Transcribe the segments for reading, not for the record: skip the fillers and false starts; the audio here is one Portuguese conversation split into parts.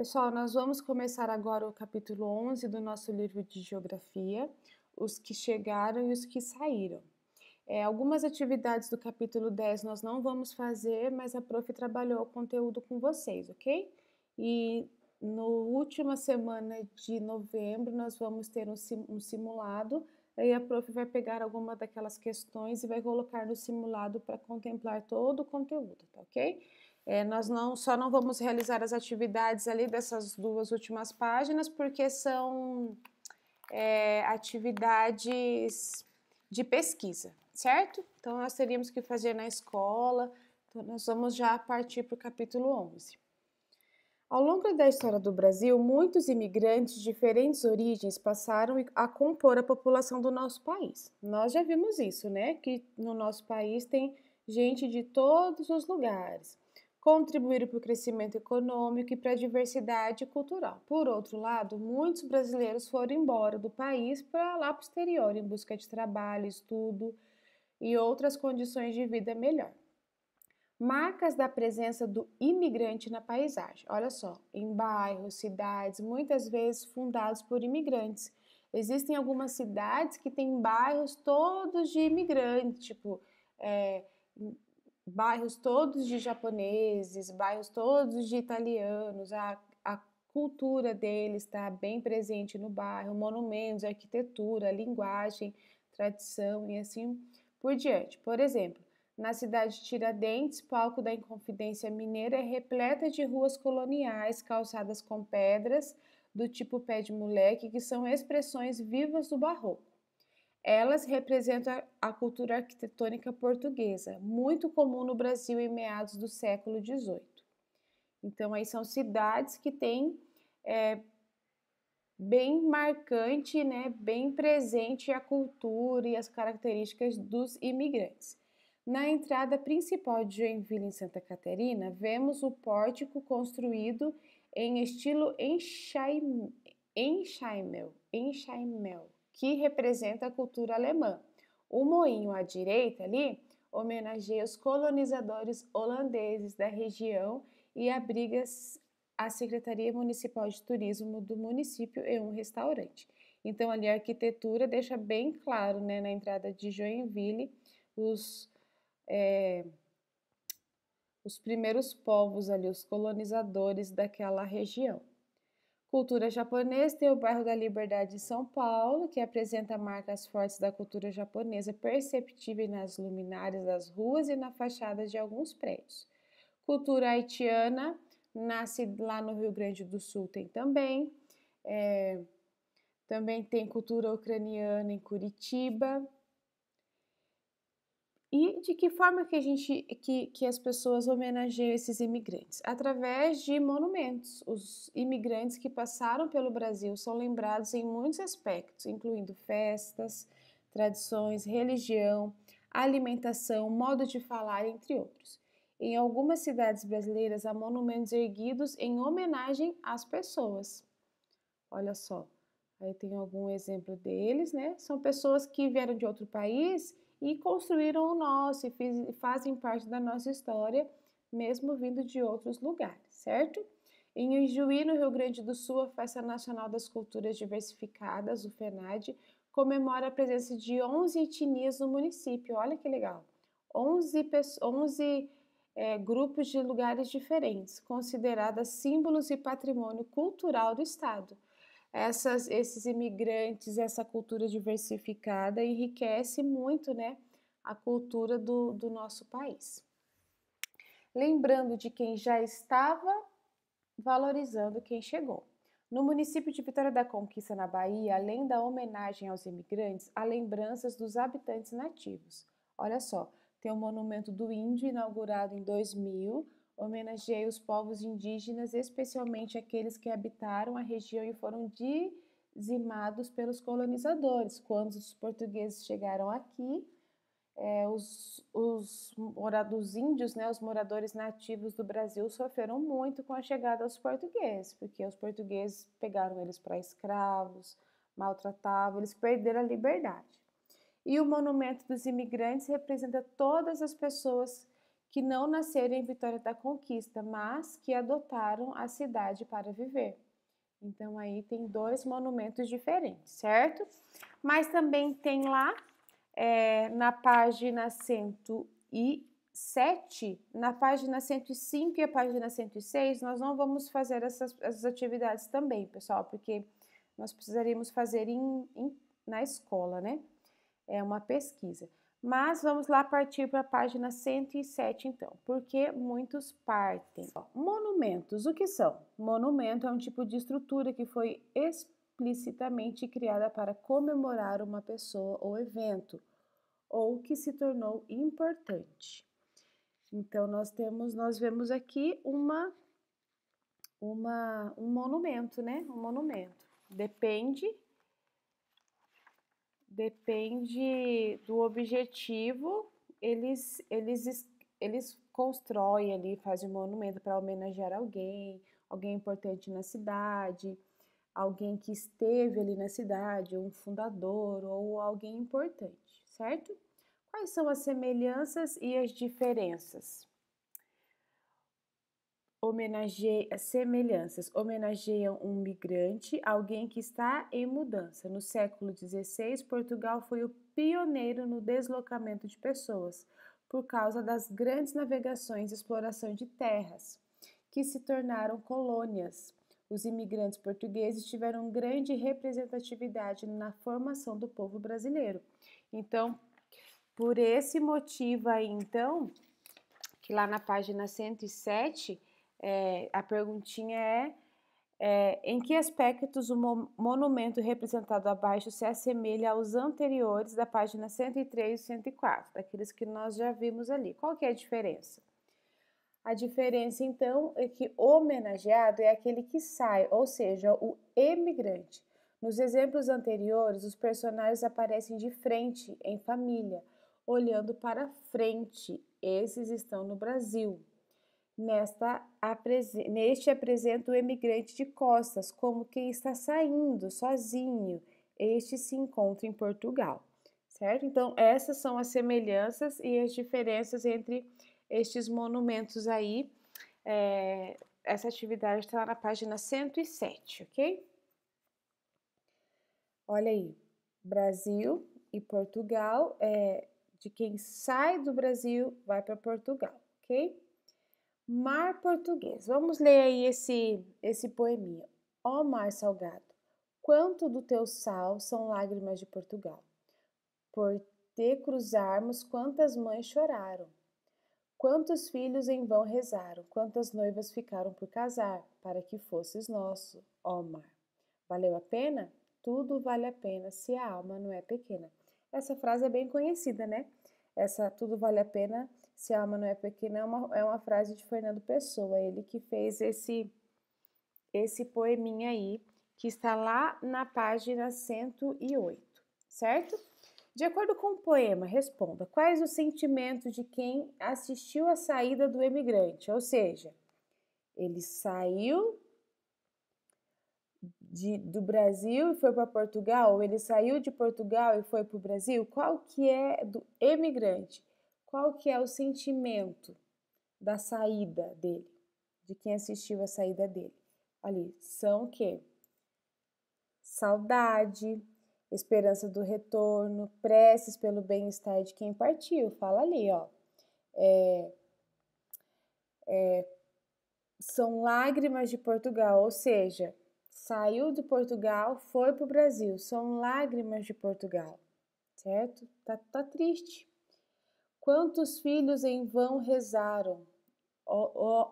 Pessoal, nós vamos começar agora o capítulo 11 do nosso livro de Geografia, os que chegaram e os que saíram. Algumas atividades do capítulo 10 nós não vamos fazer, mas a prof trabalhou o conteúdo com vocês, ok? E na última semana de novembro nós vamos ter um simulado, aí a prof vai pegar alguma daquelas questões e vai colocar no simulado para contemplar todo o conteúdo, tá ok? Nós só não vamos realizar as atividades ali dessas duas últimas páginas, porque são atividades de pesquisa, certo? Então, nós teríamos que fazer na escola, então nós vamos já partir para o capítulo 11. Ao longo da história do Brasil, muitos imigrantes de diferentes origens passaram a compor a população do nosso país. Nós já vimos isso, né? Que no nosso país tem gente de todos os lugares. Contribuíram para o crescimento econômico e para a diversidade cultural. Por outro lado, muitos brasileiros foram embora do país para lá para o exterior, em busca de trabalho, estudo e outras condições de vida melhor. Marcas da presença do imigrante na paisagem. Olha só, em bairros, cidades, muitas vezes fundados por imigrantes. Existem algumas cidades que têm bairros todos de imigrantes, tipo bairros todos de japoneses, bairros todos de italianos. A cultura deles está bem presente no bairro, monumentos, arquitetura, linguagem, tradição e assim por diante. Por exemplo, na cidade de Tiradentes, palco da Inconfidência Mineira, é repleta de ruas coloniais calçadas com pedras do tipo pé de moleque, que são expressões vivas do barroco. Elas representam a cultura arquitetônica portuguesa, muito comum no Brasil em meados do século XVIII. Então, aí são cidades que têm bem marcante, né, bem presente a cultura e as características dos imigrantes. Na entrada principal de Joinville, em Santa Catarina, vemos o pórtico construído em estilo Enxaimel, que representa a cultura alemã. O moinho à direita ali homenageia os colonizadores holandeses da região e abriga a Secretaria Municipal de Turismo do município e um restaurante. Então, ali a arquitetura deixa bem claro, né, na entrada de Joinville, os primeiros povos ali, os colonizadores daquela região. Cultura japonesa tem o bairro da Liberdade em São Paulo, que apresenta marcas fortes da cultura japonesa perceptíveis nas luminárias das ruas e na fachada de alguns prédios. Cultura haitiana nasce lá no Rio Grande do Sul, tem também. Também tem cultura ucraniana em Curitiba. E de que forma que as pessoas homenageiam esses imigrantes? Através de monumentos. Os imigrantes que passaram pelo Brasil são lembrados em muitos aspectos, incluindo festas, tradições, religião, alimentação, modo de falar, entre outros. Em algumas cidades brasileiras há monumentos erguidos em homenagem às pessoas. Olha só, aí tem algum exemplo deles, né? São pessoas que vieram de outro país e construíram o nosso e fazem parte da nossa história, mesmo vindo de outros lugares, certo? Em Ijuí, no Rio Grande do Sul, a Festa Nacional das Culturas Diversificadas, o FENAD, comemora a presença de 11 etnias no município. Olha que legal! 11 grupos de lugares diferentes, consideradas símbolos e patrimônio cultural do Estado. Esses imigrantes, essa cultura diversificada enriquece muito, né, a cultura do nosso país. Lembrando de quem já estava, valorizando quem chegou. No município de Vitória da Conquista, na Bahia, além da homenagem aos imigrantes, há lembranças dos habitantes nativos. Olha só, tem o Monumento do Índio, inaugurado em 2000, homenageia os povos indígenas, especialmente aqueles que habitaram a região e foram dizimados pelos colonizadores. Quando os portugueses chegaram aqui, os índios, né, os moradores nativos do Brasil sofreram muito com a chegada dos portugueses, porque os portugueses pegaram eles para escravos, maltratavam, eles perderam a liberdade. E o Monumento dos Imigrantes representa todas as pessoas que não nasceram em Vitória da Conquista, mas que adotaram a cidade para viver. Então, aí tem dois monumentos diferentes, certo? Mas também tem lá, na página 107, na página 105 e a página 106, nós não vamos fazer essas atividades também, pessoal, porque nós precisaríamos fazer na escola, né? É uma pesquisa. Mas vamos lá partir para a página 107, então. Porque muitos partem. Monumentos, o que são? Monumento é um tipo de estrutura que foi explicitamente criada para comemorar uma pessoa ou evento, ou que se tornou importante. Então, nós vemos aqui um monumento, né? Um monumento. Depende do objetivo, eles constroem ali, fazem um monumento para homenagear alguém importante na cidade, alguém que esteve ali na cidade, um fundador ou alguém importante, certo? Quais são as semelhanças e as diferenças? Semelhanças homenageiam um migrante, alguém que está em mudança. No século XVI, Portugal foi o pioneiro no deslocamento de pessoas, por causa das grandes navegações e exploração de terras, que se tornaram colônias. Os imigrantes portugueses tiveram grande representatividade na formação do povo brasileiro. Então, por esse motivo aí, então, que lá na página 107, a perguntinha em que aspectos o monumento representado abaixo se assemelha aos anteriores da página 103 e 104, daqueles que nós já vimos ali. Qual que é a diferença? A diferença, então, é que o homenageado é aquele que sai, ou seja, o emigrante. Nos exemplos anteriores, os personagens aparecem de frente, em família, olhando para frente. Esses estão no Brasil. Neste apresenta o emigrante de costas, como quem está saindo sozinho. Este se encontra em Portugal, certo? Então, essas são as semelhanças e as diferenças entre estes monumentos aí. Essa atividade está lá na página 107, ok? Olha aí, Brasil e Portugal, de quem sai do Brasil vai para Portugal, ok? Mar português. Vamos ler aí esse poeminha. Ó mar salgado, quanto do teu sal são lágrimas de Portugal. Por te cruzarmos, quantas mães choraram. Quantos filhos em vão rezaram, quantas noivas ficaram por casar, para que fosses nosso, ó mar. Valeu a pena? Tudo vale a pena, se a alma não é pequena. Essa frase é bem conhecida, né? Essa tudo vale a pena, se a alma não é pequena, é uma frase de Fernando Pessoa, ele que fez esse poeminha aí, que está lá na página 108, certo? De acordo com o poema, responda: quais os sentimentos de quem assistiu à saída do emigrante? Ou seja, ele saiu do Brasil e foi para Portugal, ou ele saiu de Portugal e foi para o Brasil? Qual que é do emigrante? Qual que é o sentimento da saída dele, de quem assistiu à saída dele? Ali, são o quê? Saudade, esperança do retorno, preces pelo bem-estar de quem partiu. Fala ali, ó. São lágrimas de Portugal, ou seja, saiu de Portugal, foi para o Brasil. São lágrimas de Portugal, certo? Tá triste. Quantos filhos em vão rezaram,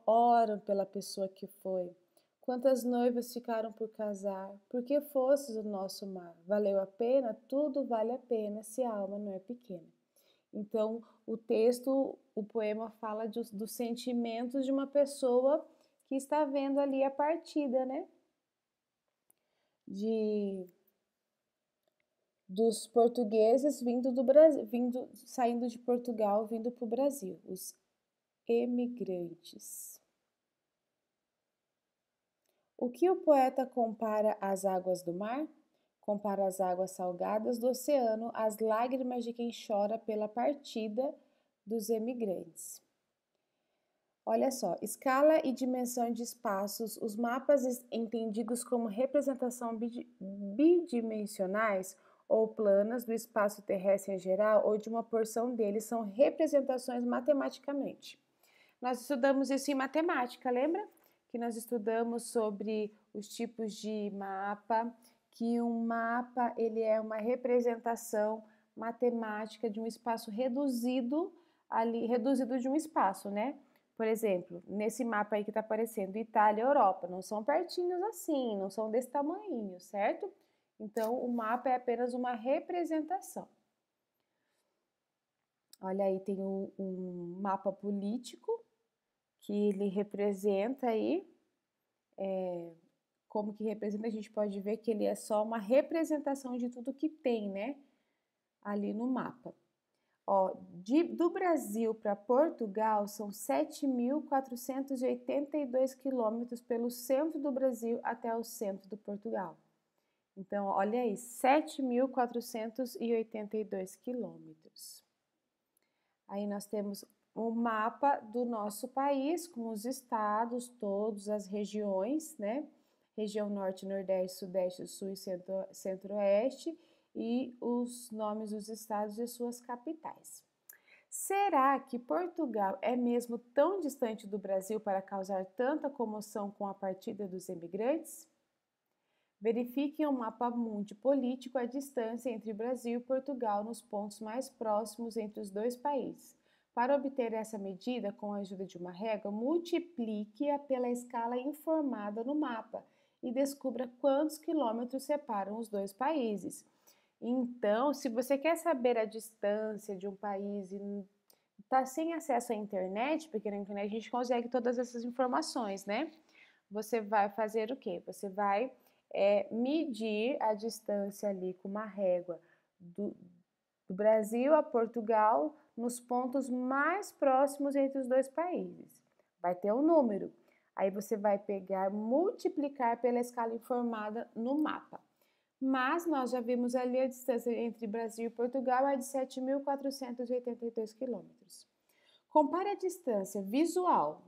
oram pela pessoa que foi. Quantas noivas ficaram por casar, porque fosses o nosso mar. Valeu a pena? Tudo vale a pena, se a alma não é pequena. Então, o texto, o poema fala dos sentimentos de uma pessoa que está vendo ali a partida, né? Dos portugueses vindo do Brasil, saindo de Portugal, vindo para o Brasil, os emigrantes. O que o poeta compara às águas do mar? Compara as águas salgadas do oceano às lágrimas de quem chora pela partida dos emigrantes. Olha só, escala e dimensão de espaços, os mapas entendidos como representação bidimensionais ou planas do espaço terrestre em geral ou de uma porção dele são representações matematicamente. Nós estudamos isso em matemática, lembra? Que nós estudamos sobre os tipos de mapa, que um mapa ele é uma representação matemática de um espaço reduzido ali, reduzido de um espaço, né? Por exemplo, nesse mapa aí que está aparecendo, Itália e Europa, não são pertinhos assim, não são desse tamanho, certo? Então, o mapa é apenas uma representação. Olha aí, tem um mapa político, que ele representa aí, como que representa, a gente pode ver que ele é só uma representação de tudo que tem, né, ali no mapa. Ó, do Brasil para Portugal são 7.482 quilômetros pelo centro do Brasil até o centro do Portugal. Então, olha aí, 7.482 quilômetros. Aí nós temos o mapa do nosso país, com os estados, todas as regiões, né? Região Norte, Nordeste, Sudeste, Sul e Centro-Oeste, e os nomes dos estados e suas capitais. Será que Portugal é mesmo tão distante do Brasil para causar tanta comoção com a partida dos imigrantes? Verifique em um mapa mundi político a distância entre Brasil e Portugal nos pontos mais próximos entre os dois países. Para obter essa medida, com a ajuda de uma régua, multiplique-a pela escala informada no mapa e descubra quantos quilômetros separam os dois países. Então, se você quer saber a distância de um país e está sem acesso à internet, porque na internet a gente consegue todas essas informações, né? Você vai fazer o quê? Você vai medir a distância ali com uma régua do Brasil a Portugal nos pontos mais próximos entre os dois países. Vai ter um número. Aí você vai pegar, multiplicar pela escala informada no mapa. Mas nós já vimos ali a distância entre Brasil e Portugal é de 7.482 quilômetros. Compare a distância visual,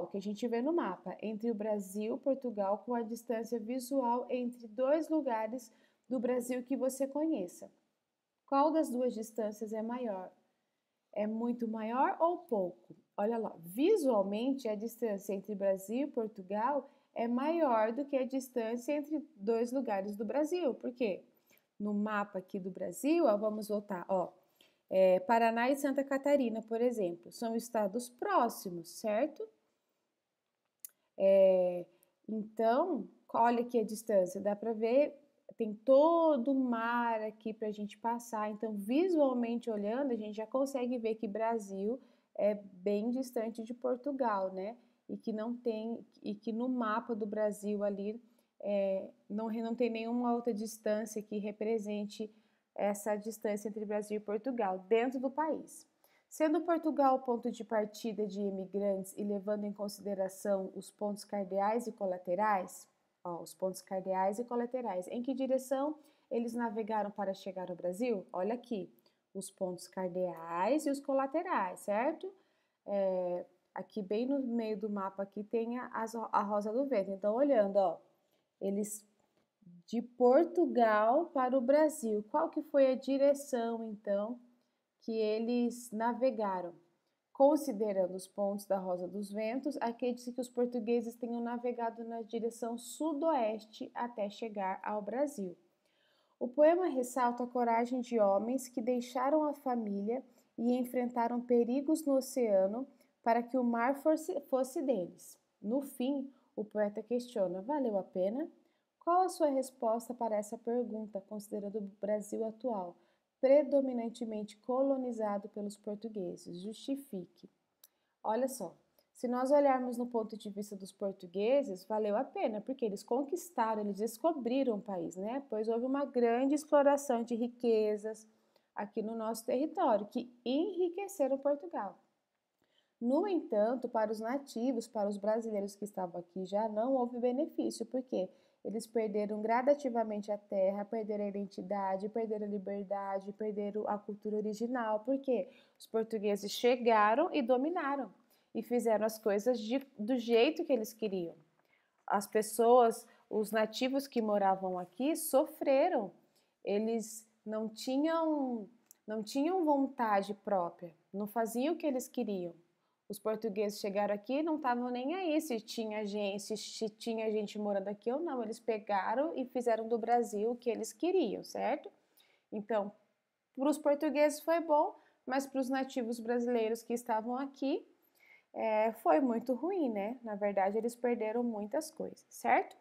que a gente vê no mapa, entre o Brasil e Portugal com a distância visual entre dois lugares do Brasil que você conheça. Qual das duas distâncias é maior? É muito maior ou pouco? Olha lá, visualmente a distância entre Brasil e Portugal é maior do que a distância entre dois lugares do Brasil. Por quê? No mapa aqui do Brasil, ó, vamos voltar, ó. Paraná e Santa Catarina, por exemplo, são estados próximos, certo? Então, olha aqui a distância, dá para ver, tem todo o mar aqui para a gente passar. Então, visualmente olhando, a gente já consegue ver que Brasil é bem distante de Portugal, né? E que não tem, e que no mapa do Brasil ali não tem nenhuma outra distância que represente essa distância entre Brasil e Portugal dentro do país. Sendo Portugal o ponto de partida de imigrantes e levando em consideração os pontos cardeais e colaterais, os pontos cardeais e colaterais, em que direção eles navegaram para chegar ao Brasil? Olha aqui, os pontos cardeais e os colaterais, certo? Aqui bem no meio do mapa aqui tem a Rosa do Vento. Então, olhando, ó, eles de Portugal para o Brasil. Qual que foi a direção, então, que eles navegaram? Considerando os pontos da Rosa dos Ventos, acredita-se que os portugueses tenham navegado na direção sudoeste até chegar ao Brasil. O poema ressalta a coragem de homens que deixaram a família e enfrentaram perigos no oceano para que o mar fosse deles. No fim, o poeta questiona: valeu a pena? Qual a sua resposta para essa pergunta, considerando o Brasil atual, predominantemente colonizado pelos portugueses? Justifique. Olha só, se nós olharmos no ponto de vista dos portugueses, valeu a pena, porque eles conquistaram, eles descobriram o país, né? Pois houve uma grande exploração de riquezas aqui no nosso território, que enriqueceram Portugal. No entanto, para os nativos, para os brasileiros que estavam aqui, já não houve benefício, porque eles perderam gradativamente a terra, perderam a identidade, perderam a liberdade, perderam a cultura original, porque os portugueses chegaram e dominaram. e fizeram as coisas do jeito que eles queriam. As pessoas, os nativos que moravam aqui sofreram, eles não tinham vontade própria, não faziam o que eles queriam. Os portugueses chegaram aqui e não estavam nem aí se tinha gente morando aqui ou não. Eles pegaram e fizeram do Brasil o que eles queriam, certo? Então, para os portugueses foi bom, mas para os nativos brasileiros que estavam aqui, foi muito ruim, né? Na verdade, eles perderam muitas coisas, certo?